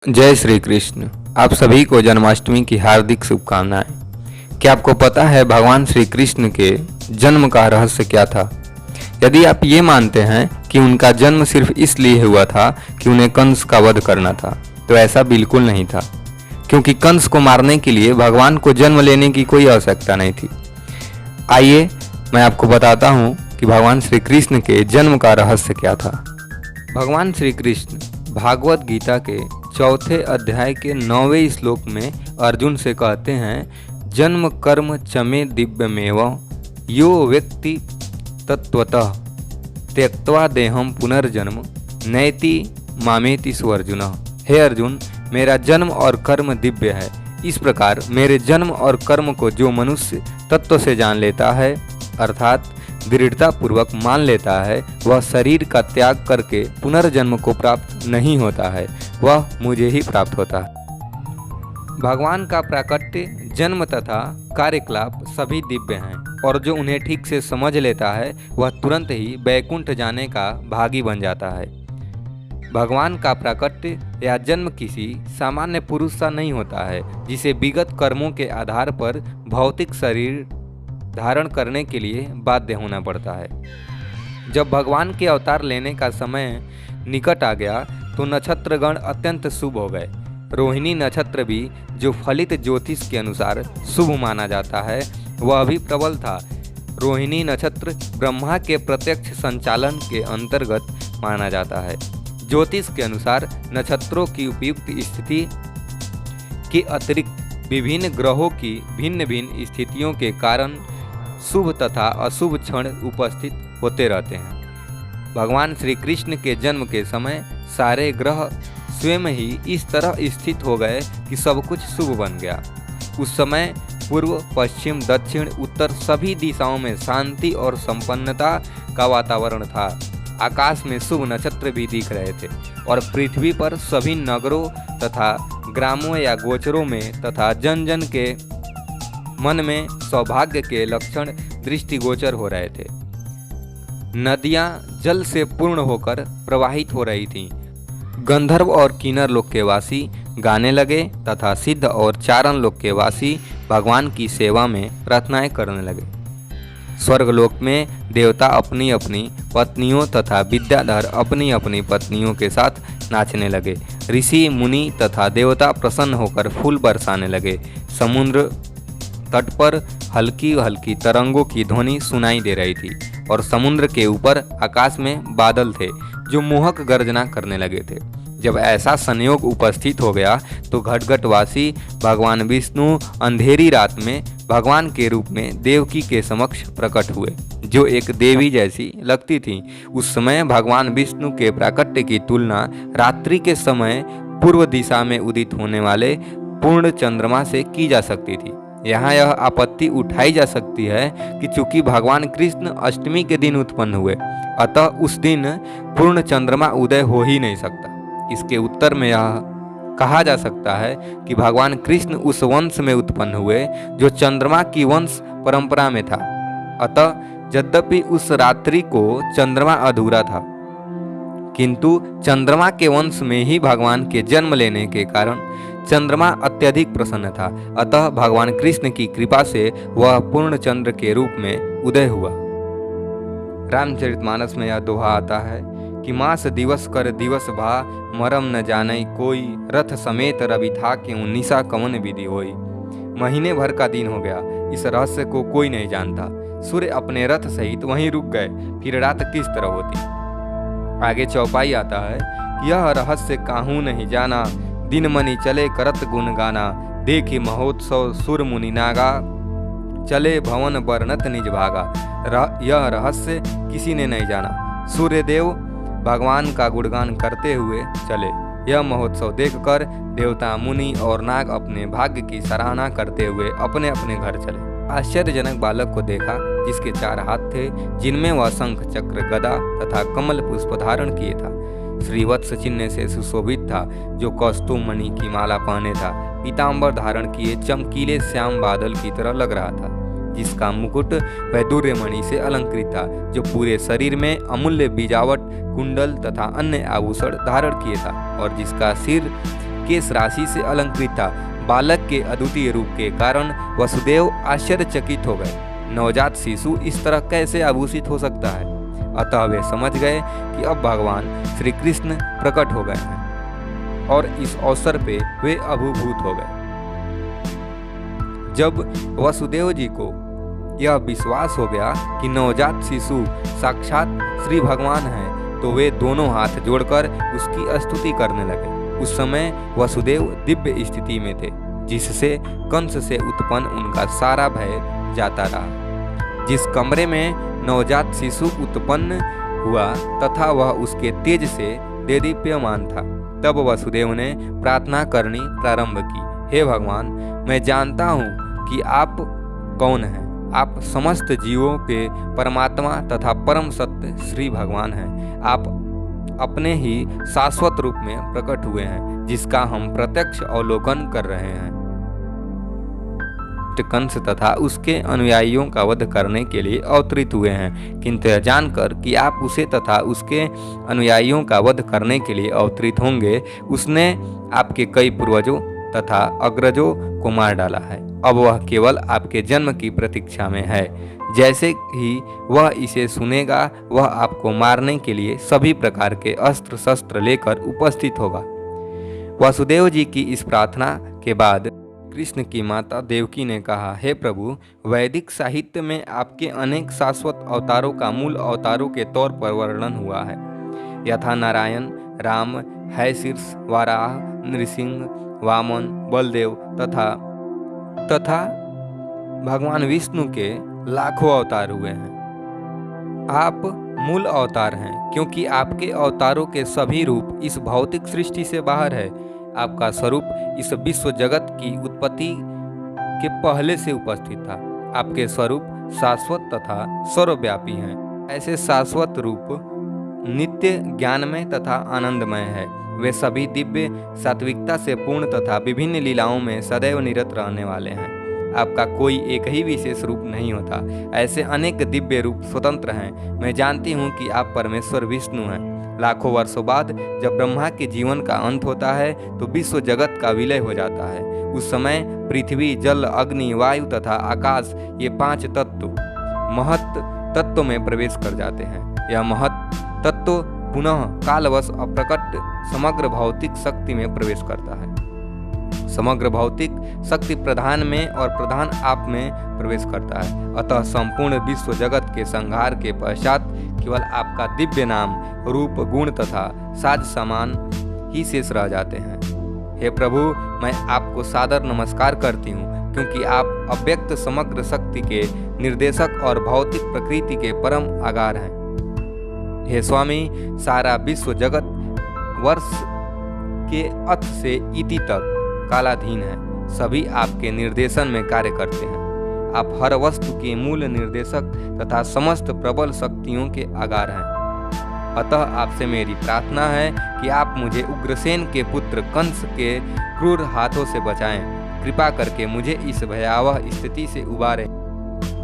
जय श्री कृष्ण। आप सभी को जन्माष्टमी की हार्दिक शुभकामनाएं। क्या आपको पता है भगवान श्री कृष्ण के जन्म का रहस्य क्या था? यदि आप ये मानते हैं कि उनका जन्म सिर्फ इसलिए हुआ था कि उन्हें कंस का वध करना था, तो ऐसा बिल्कुल नहीं था, क्योंकि कंस को मारने के लिए भगवान को जन्म लेने की कोई आवश्यकता नहीं थी। आइए मैं आपको बताता हूँ कि भगवान श्री कृष्ण के जन्म का रहस्य क्या था। भगवान श्री कृष्ण भागवत गीता के चौथे अध्याय के 9वें श्लोक में अर्जुन से कहते हैं, जन्म कर्म चमे दिव्यमेव यो व्यक्ति तत्वतः त्यक्त्वा देहम पुनर्जन्म नैति मामेति स्वर्जुन। हे अर्जुन, मेरा जन्म और कर्म दिव्य है। इस प्रकार मेरे जन्म और कर्म को जो मनुष्य तत्व से जान लेता है, अर्थात दृढ़ता पूर्वक मान लेता है, वह शरीर का त्याग करके पुनर्जन्म को प्राप्त नहीं होता है, वह मुझे ही प्राप्त होता है। भगवान का प्राकट्य, जन्म तथा कार्यकलाप सभी दिव्य हैं और जो उन्हें ठीक से समझ लेता है वह तुरंत ही वैकुंठ जाने का भागी बन जाता है। भगवान का प्राकट्य या जन्म किसी सामान्य पुरुष सा नहीं होता है जिसे विगत कर्मों के आधार पर भौतिक शरीर धारण करने के लिए बाध्य होना पड़ता है। जब भगवान के अवतार लेने का समय निकट आ गया तो नक्षत्रगण अत्यंत शुभ हो गए। रोहिणी नक्षत्र भी, जो फलित ज्योतिष के अनुसार शुभ माना जाता है, वह भी प्रबल था। रोहिणी नक्षत्र ब्रह्मा के प्रत्यक्ष संचालन के अंतर्गत माना जाता है। ज्योतिष के अनुसार नक्षत्रों की उपयुक्त स्थिति के अतिरिक्त विभिन्न ग्रहों की भिन्न भिन्न स्थितियों के कारण शुभ तथा अशुभ क्षण उपस्थित होते रहते हैं। भगवान श्री कृष्ण के जन्म के समय सारे ग्रह स्वयं ही इस तरह स्थित हो गए कि सब कुछ शुभ बन गया। उस समय पूर्व, पश्चिम, दक्षिण, उत्तर सभी दिशाओं में शांति और संपन्नता का वातावरण था। आकाश में शुभ नक्षत्र भी दिख रहे थे और पृथ्वी पर सभी नगरों तथा ग्रामों या गोचरों में तथा जन जन के मन में सौभाग्य के लक्षण दृष्टिगोचर हो रहे थे। नदियां जल से पूर्ण होकर प्रवाहित हो रही थीं। गंधर्व और किन्नर लोक के वासी गाने लगे तथा सिद्ध और चारण लोक के वासी भगवान की सेवा में प्रार्थनाएं करने लगे। स्वर्गलोक में देवता अपनी अपनी पत्नियों तथा विद्याधर अपनी अपनी पत्नियों के साथ नाचने लगे। ऋषि, मुनि तथा देवता प्रसन्न होकर फूल बरसाने लगे। समुद्र तट पर हल्की हल्की तरंगों की ध्वनि सुनाई दे रही थी और समुद्र के ऊपर आकाश में बादल थे जो मोहक गर्जना करने लगे थे। जब ऐसा संयोग उपस्थित हो गया तो घटघटवासी भगवान विष्णु अंधेरी रात में भगवान के रूप में देवकी के समक्ष प्रकट हुए, जो एक देवी जैसी लगती थी। उस समय भगवान विष्णु के प्राकट्य की तुलना रात्रि के समय पूर्व दिशा में उदित होने वाले पूर्ण चंद्रमा से की जा सकती थी। यहाँ यह आपत्ति उठाई जा सकती है कि चूंकि भगवान कृष्ण अष्टमी के दिन उत्पन्न हुए, अतः उस दिन पूर्ण चंद्रमा उदय हो ही नहीं सकता। इसके उत्तर में यह कहा जा सकता है कि भगवान कृष्ण उस वंश में उत्पन्न हुए जो चंद्रमा की वंश परंपरा में था। अतः यद्यपि उस रात्रि को चंद्रमा अधूरा था, किंतु चंद्रमा के वंश में ही भगवान के जन्म लेने के कारण चंद्रमा अत्यधिक प्रसन्न था। अतः भगवान कृष्ण की कृपा से वह पूर्ण चंद्र के रूप में उदय हुआ। रामचरितमानस में यह दोहा आता है कि मास दिवस कर दिवस भा मरम न जाने कोई, रथ समेत रवि था क्यों निशा कवन विधि होई। महीने भर का दिन हो गया, इस रहस्य को कोई नहीं जानता। सूर्य अपने रथ सहित वहीं रुक गए, फिर रात किस तरह होती। आगे चौपाई आता है कि यह रहस्य काहू नहीं जाना, दिन मनि चले करत गुण गाना, देखी महोत्सव सुर मुनि नागा, चले भवन वर्णत निज भागा। यह रहस्य किसी ने नहीं जाना। सूर्यदेव भगवान का गुणगान करते हुए चले। यह महोत्सव देखकर देवता, मुनि और नाग अपने भाग्य की सराहना करते हुए अपने अपने घर चले। आश्चर्यजनक बालक को देखा जिसके 4 हाथ थे, जिनमें वह शंख, चक्र, गदा तथा कमल पुष्प धारण किए था। श्रीवत्स चिन्ह से सुशोभित था, जो कौस्तुभ मणि की माला पहने था। पीताम्बर धारण किए चमकीले श्याम बादल की तरह लग रहा था, जिसका मुकुट वैदूर्य मणि से अलंकृत था, जो पूरे शरीर में अमूल्य बीजावट, कुंडल तथा अन्य आभूषण धारण किए था और जिसका सिर केश राशि से अलंकृत था। बालक के अद्वितीय रूप के कारण वसुदेव आश्चर्यचकित हो गए। नवजात शिशु इस तरह कैसे आभूषित हो सकता है? अतः वे समझ गए कि अब भगवान श्री कृष्ण प्रकट हो गए हैं और इस अवसर पे वे अभिभूत हो गए। जब वसुदेव जी को यह विश्वास हो गया कि नवजात शिशु साक्षात श्री भगवान हैं, तो वे दोनों हाथ जोड़कर उसकी स्तुति करने लगे। उस समय वसुदेव दिव्य स्थिति में थे, जिससे कंस से उत्पन्न उनका सारा भय जाता रहा। जिस कमरे में नवजात शिशु उत्पन्न हुआ तथा वह उसके तेज से देदीप्यमान था, तब वसुदेव ने प्रार्थना करनी प्रारंभ की। हे भगवान, मैं जानता हूँ कि आप कौन हैं। आप समस्त जीवों के परमात्मा तथा परम सत्य श्री भगवान हैं। आप अपने ही शाश्वत रूप में प्रकट हुए हैं, जिसका हम प्रत्यक्ष अवलोकन कर रहे हैं। कंस तथा उसके अनुयायियों का वध करने के लिए अवतरित हुए हैं, किंतु यह जानकर कि आप उसे तथा उसके अनुयायियों का वध करने के लिए अवतरित होंगे, उसने आपके कई पूर्वजों तथा अग्रजों को मार डाला है। अब वह केवल आपके जन्म की प्रतीक्षा में है। जैसे ही वह इसे सुनेगा, वह आपको मारने के लिए सभी प्रकार के अस्त्र शस्त्र लेकर उपस्थित होगा। वासुदेव जी की इस प्रार्थना के बाद कृष्ण की माता देवकी ने कहा, हे प्रभु, वैदिक साहित्य में आपके अनेक शाश्वत अवतारों का मूल अवतारों के तौर पर वर्णन हुआ है, यथा नारायण, राम, हैशीर्ष, वाराह, नृसिंह, वामन, बलदेव तथा भगवान विष्णु के लाखों अवतार हुए हैं। आप मूल अवतार हैं, क्योंकि आपके अवतारों के सभी रूप इस भौतिक सृष्टि से बाहर है। आपका स्वरूप इस विश्व जगत की उत्पत्ति के पहले से उपस्थित था। आपके स्वरूप शाश्वत तथा सर्वव्यापी हैं। ऐसे शाश्वत रूप नित्य ज्ञानमय तथा आनंदमय है। वे सभी दिव्य सात्विकता से पूर्ण तथा विभिन्न लीलाओं में सदैव निरत रहने वाले हैं। आपका कोई एक ही विशेष रूप नहीं होता। ऐसे अनेक दिव्य रूप स्वतंत्र हैं। मैं जानती हूँ कि आप परमेश्वर विष्णु हैं। लाखों वर्षों बाद जब ब्रह्मा के जीवन का अंत होता है तो विश्व जगत का विलय हो जाता है। उस समय पृथ्वी, जल, अग्नि, वायु तथा आकाश, ये 5 तत्व महत तत्व में प्रवेश कर जाते हैं। यह महत तत्व पुनः कालवश अप्रकट समग्र भौतिक शक्ति में प्रवेश करता है। समग्र भौतिक शक्ति प्रधान में और प्रधान आप में प्रवेश करता है। अतः संपूर्ण विश्व जगत के संहार के पश्चात केवल आपका दिव्य नाम, रूप, गुण तथा साज सामान ही शेष रह जाते हैं। हे प्रभु, मैं आपको सादर नमस्कार करती हूँ, क्योंकि आप अव्यक्त समग्र शक्ति के निर्देशक और भौतिक प्रकृति के परम आधार हैं। हे स्वामी, सारा विश्व जगत वर्ष के अथ से इति तक कालाधीन है। सभी आपके निर्देशन में कार्य करते हैं। आप हर वस्तु के मूल निर्देशक तथा समस्त प्रबल शक्तियों के आधार हैं। अतः आपसे मेरी प्रार्थना है कि आप मुझे उग्रसेन के पुत्र कंस के क्रूर हाथों से बचाएं। कृपा करके मुझे इस भयावह स्थिति से उबारें,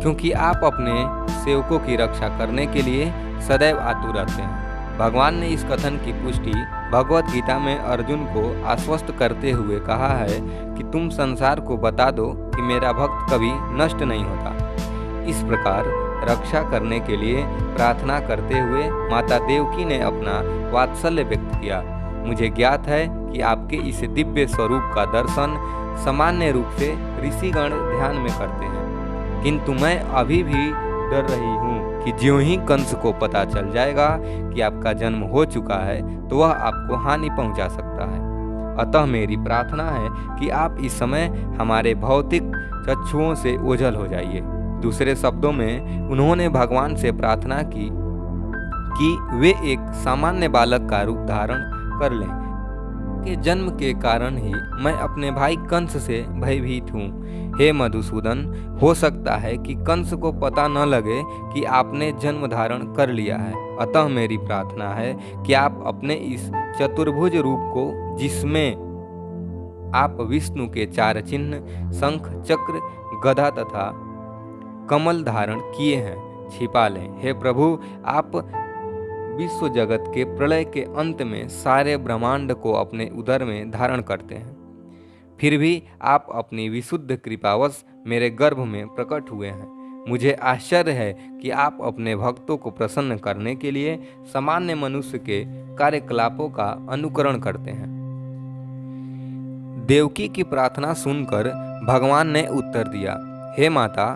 क्योंकि आप अपने सेवकों की रक्षा करने के लिए सदैव आतुर रहते हैं। भगवान ने इस कथन की पुष्टि भगवत गीता में अर्जुन को आश्वस्त करते हुए कहा है कि तुम संसार को बता दो कि मेरा भक्त कभी नष्ट नहीं होता। इस प्रकार रक्षा करने के लिए प्रार्थना करते हुए माता देवकी ने अपना वात्सल्य व्यक्त किया। मुझे ज्ञात है कि आपके इस दिव्य स्वरूप का दर्शन सामान्य रूप से ऋषिगण ध्यान में करते हैं, किंतु मैं अभी भी डर रही हूँ कि ज्यों ही कंस को पता चल जाएगा कि आपका जन्म हो चुका है तो वह आपको हानि पहुँचा सकता है। अतः मेरी प्रार्थना है कि आप इस समय हमारे भौतिक चक्षुओं से ओझल हो जाइए। दूसरे शब्दों में उन्होंने भगवान से प्रार्थना की कि वे एक सामान्य बालक का रूप धारण कर लें। के जन्म के कारण ही मैं अपने भाई कंस से भयभीत हूँ। हे मधुसूदन, हो सकता है कि कंस को पता न लगे कि आपने जन्म धारण कर लिया है। अतः मेरी प्रार्थना है कि आप अपने इस चतुर्भुज रूप को, जिसमें आप विष्णु के 4 चिन्ह शंख, चक्र, गदा तथा कमल धारण किए हैं, छिपा लें। हे प्रभु, आप विश्व जगत के प्रलय के अंत में सारे ब्रह्मांड को अपने उदर में धारण करते हैं। फिर भी आप अपनी विशुद्ध कृपावश मेरे गर्भ में प्रकट हुए हैं। मुझे आश्चर्य है कि आप अपने भक्तों को प्रसन्न करने के लिए सामान्य मनुष्य के कार्यकलापों का अनुकरण करते हैं। देवकी की प्रार्थना सुनकर भगवान ने उत्तर दिया, हे माता,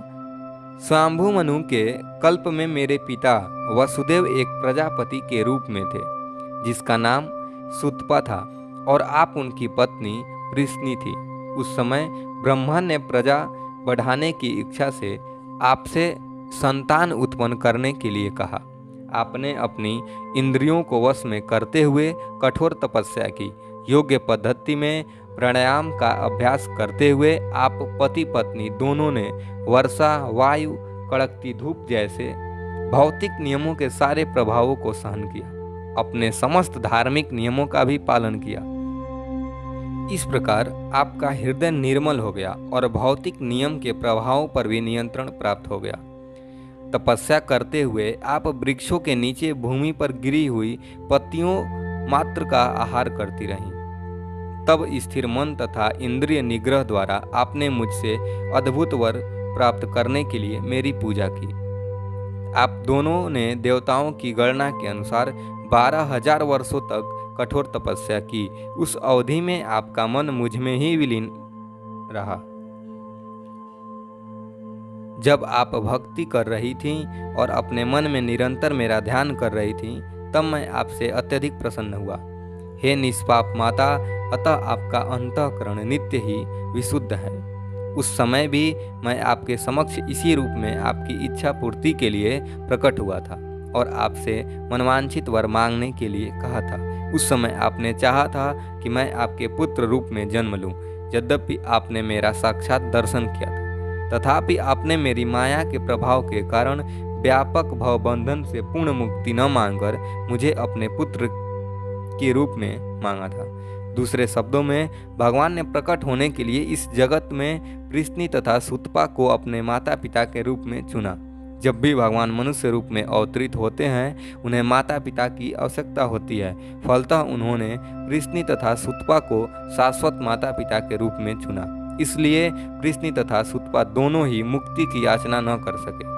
स्वयंभू मनु के कल्प में मेरे पिता वसुदेव एक प्रजापति के रूप में थे, जिसका नाम सुतपा था, और आप उनकी पत्नी पृश्नि थी। उस समय ब्रह्मा ने प्रजा बढ़ाने की इच्छा से आपसे संतान उत्पन्न करने के लिए कहा। आपने अपनी इंद्रियों को वश में करते हुए कठोर तपस्या की। योग्य पद्धति में प्राणायाम का अभ्यास करते हुए आप पति पत्नी दोनों ने वर्षा, वायु, कड़कती धूप जैसे भौतिक नियमों के सारे प्रभावों को सहन किया। अपने समस्त धार्मिक नियमों का भी पालन किया। इस प्रकार आपका हृदय निर्मल हो गया और भौतिक नियम के प्रभावों पर भी नियंत्रण प्राप्त हो गया। तपस्या करते हुए आप वृक्षों के नीचे भूमि पर गिरी हुई पत्तियों मात्र का आहार करती रहीं। तब स्थिर मन तथा इंद्रिय निग्रह द्वारा आपने मुझसे अद्भुत वर प्राप्त करने के लिए मेरी पूजा की। आप दोनों ने देवताओं की गणना के अनुसार 12,000 वर्षों तक कठोर तपस्या की। उस अवधि में आपका मन मुझ में ही विलीन रहा। जब आप भक्ति कर रही थीं और अपने मन में निरंतर मेरा ध्यान कर रही थीं, तब मैं आपसे अत्यधिक प्रसन्न हुआ। हे निष्पाप माता, अतः आपका अंतःकरण नित्य ही विशुद्ध है। उस समय भी मैं आपके समक्ष इसी रूप में आपकी इच्छा पूर्ति के लिए प्रकट हुआ था और आपसे मनवांछित वर मांगने के लिए कहा था। उस समय आपने चाहा था कि मैं आपके पुत्र रूप में जन्म लूं। यद्यपि आपने मेरा साक्षात दर्शन किया था, तथापि आपने मेरी माया के प्रभाव के कारण व्यापक भवबंधन से पूर्ण मुक्ति न मांगकर मुझे अपने पुत्र के रूप में मांगा था। दूसरे शब्दों में, भगवान ने प्रकट होने के लिए इस जगत में पृश्नि तथा सुतपा को अपने माता पिता के रूप में चुना। जब भी भगवान मनुष्य रूप में अवतरित होते हैं, उन्हें माता पिता की आवश्यकता होती है। फलतः उन्होंने पृश्नि तथा सुतपा को शाश्वत माता पिता के रूप में चुना। इसलिए पृश्नि तथा सुतपा दोनों ही मुक्ति की याचना न कर सके।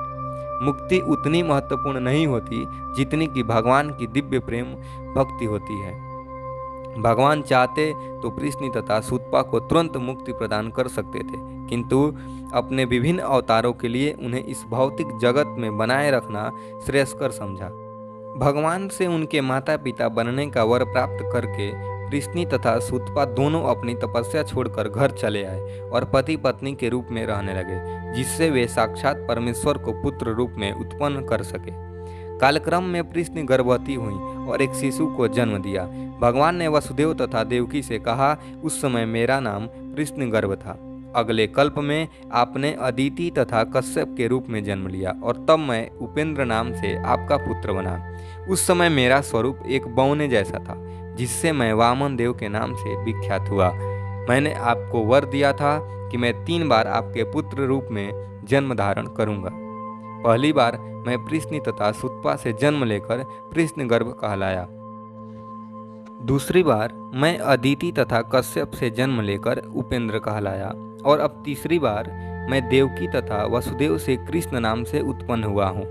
मुक्ति उतनी महत्वपूर्ण नहीं होती जितनी कि भगवान की दिव्य प्रेम भक्ति होती है। भगवान चाहते तो पृश्नि तथा सुतपा को तुरंत मुक्ति प्रदान कर सकते थे, किंतु अपने विभिन्न अवतारों के लिए उन्हें इस भौतिक जगत में बनाए रखना श्रेयस्कर समझा। भगवान से उनके माता पिता बनने का वर प्राप्त करके पृश्नि तथा सुतपा दोनों अपनी तपस्या छोड़कर घर चले आए और पति पत्नी के रूप में रहने लगे, जिससे वे साक्षात परमेश्वर को पुत्र रूप में उत्पन्न कर सके। कालक्रम में पृश्नि गर्भवती हुई और एक शिशु को जन्म दिया। भगवान ने वसुदेव तथा देवकी से कहा, उस समय मेरा नाम पृश्नि गर्भ था। अगले कल्प में आपने अदिति तथा कश्यप के रूप में जन्म लिया और तब मैं उपेंद्र नाम से आपका पुत्र बना। उस समय मेरा स्वरूप एक बौने जैसा था, जिससे मैं वामन देव के नाम से विख्यात हुआ। मैंने आपको वर दिया था कि मैं 3 बार आपके पुत्र रूप में जन्म धारण करूंगा। पहली बार मैं पृश्नि तथा सुतपा से जन्म लेकर पृश्नि गर्भ कहलाया। दूसरी बार मैं अदिति तथा कश्यप से जन्म लेकर उपेंद्र कहलाया, और अब तीसरी बार मैं देवकी तथा वसुदेव से कृष्ण नाम से उत्पन्न हुआ हूँ।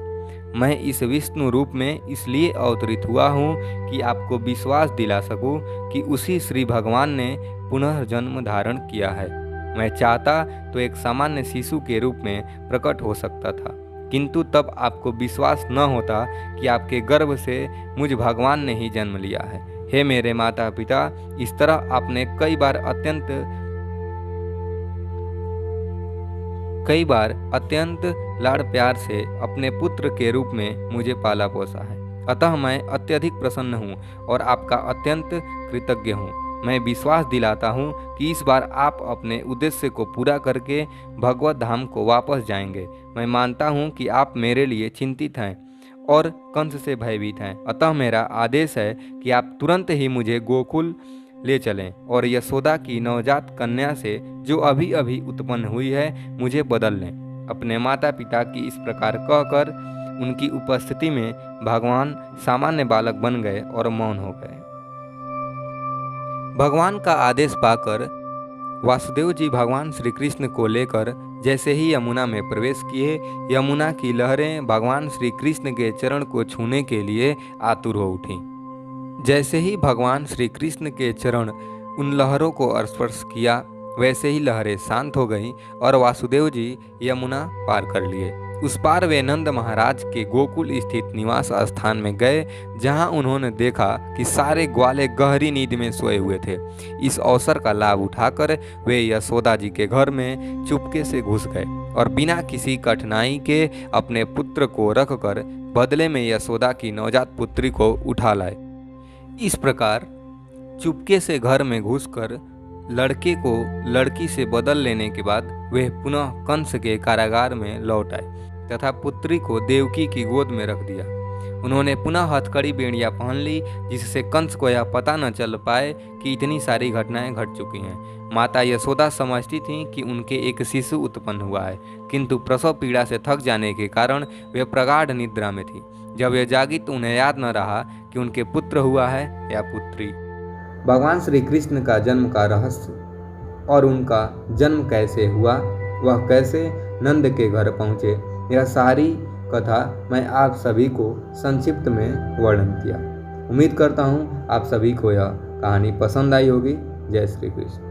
मैं इस विष्णु रूप में इसलिए अवतरित हुआ हूँ कि आपको विश्वास दिला सकूँ कि उसी श्री भगवान ने पुनः जन्म धारण किया है। मैं चाहता तो एक सामान्य शिशु के रूप में प्रकट हो सकता था, किंतु तब आपको विश्वास न होता कि आपके गर्भ से मुझ भगवान ने ही जन्म लिया है। हे मेरे माता पिता, इस तरह आपने कई बार अत्यंत लाड़ प्यार से अपने पुत्र के रूप में मुझे पाला पोसा है। अतः मैं अत्यधिक प्रसन्न हूँ और आपका अत्यंत कृतज्ञ हूँ। मैं विश्वास दिलाता हूँ कि इस बार आप अपने उद्देश्य को पूरा करके भगवत धाम को वापस जाएंगे। मैं मानता हूँ कि आप मेरे लिए चिंतित हैं और कंस से भयभीत हैं। अतः मेरा आदेश है कि आप तुरंत ही मुझे गोकुल ले चलें और यशोदा की नवजात कन्या से, जो अभी अभी उत्पन्न हुई है, मुझे बदल लें। अपने माता पिता की इस प्रकार कहकर उनकी उपस्थिति में भगवान सामान्य बालक बन गए और मौन हो गए। भगवान का आदेश पाकर वासुदेव जी भगवान श्री कृष्ण को लेकर जैसे ही यमुना में प्रवेश किए, यमुना की लहरें भगवान श्री कृष्ण के चरण को छूने के लिए आतुर हो उठीं। जैसे ही भगवान श्री कृष्ण के चरण उन लहरों को स्पर्श किया, वैसे ही लहरें शांत हो गईं और वासुदेव जी यमुना पार कर लिए। उस पार वे नंद महाराज के गोकुल स्थित निवास स्थान में गए, जहां उन्होंने देखा कि सारे ग्वाले गहरी नींद में सोए हुए थे। इस अवसर का लाभ उठाकर वे यशोदा जी के घर में चुपके से घुस गए और बिना किसी कठिनाई के अपने पुत्र को रखकर बदले में यशोदा की नवजात पुत्री को उठा लाए। इस प्रकार चुपके से घर में घुसकर लड़के को लड़की से बदल लेने के बाद वे पुनः कंस के कारागार में लौट आए तथा पुत्री को देवकी की गोद में रख दिया। उन्होंने पुनः हथकड़ी बेड़ियां पहन ली, जिससे कंस को यह पता न चल पाए कि इतनी सारी घटनाएं घट चुकी हैं। माता यशोदा समझती थीं कि उनके एक शिशु उत्पन्न हुआ है, किंतु प्रसव पीड़ा से थक जाने के कारण वे प्रगाढ़ निद्रा में थी। जब वे जागी तो उन्हें याद न रहा कि उनके पुत्र हुआ है या पुत्री। भगवान श्री कृष्ण का जन्म का रहस्य और उनका जन्म कैसे हुआ, वह कैसे नंद के घर पहुँचे, यह सारी कथा मैं आप सभी को संक्षिप्त में वर्णन किया। उम्मीद करता हूँ आप सभी को यह कहानी पसंद आई होगी। जय श्री कृष्ण।